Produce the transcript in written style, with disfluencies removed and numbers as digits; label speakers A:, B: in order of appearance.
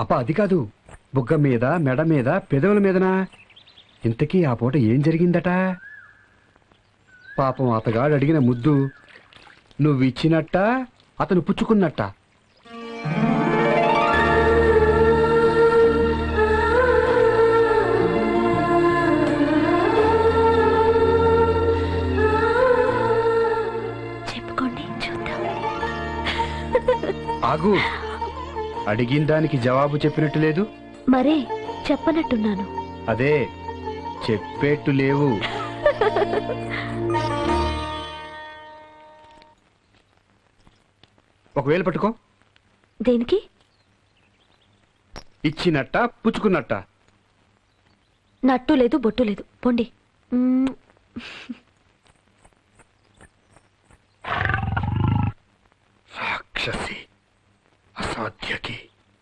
A: అప్ప అది కాదు, బుగ్గ మీద, మెడ మీద, పెదవుల మీదనా? ఇంతకీ ఆ పూట ఏం జరిగిందట? పాపం అతగాడు అడిగిన ముద్దు నువ్విచ్చినట్ట, అతను పుచ్చుకున్నట్ట?
B: చెప్పుకోండి చూద్దాం.
A: ఆగు, అడిగిన దానికి జవాబు చెప్పినట్టు లేదు.
B: మరే చెప్పనట్టున్నాను.
A: అదే చెప్పేట్టు లేవు. ఒకవేళ పట్టుకో.
B: దేనికి?
A: ఇచ్చినట్ట పుచ్చుకున్నట్ట?
B: నట్టు లేదు బొట్టు లేదు, పొండి.
A: రాక్షసి, అసాధ్యకి.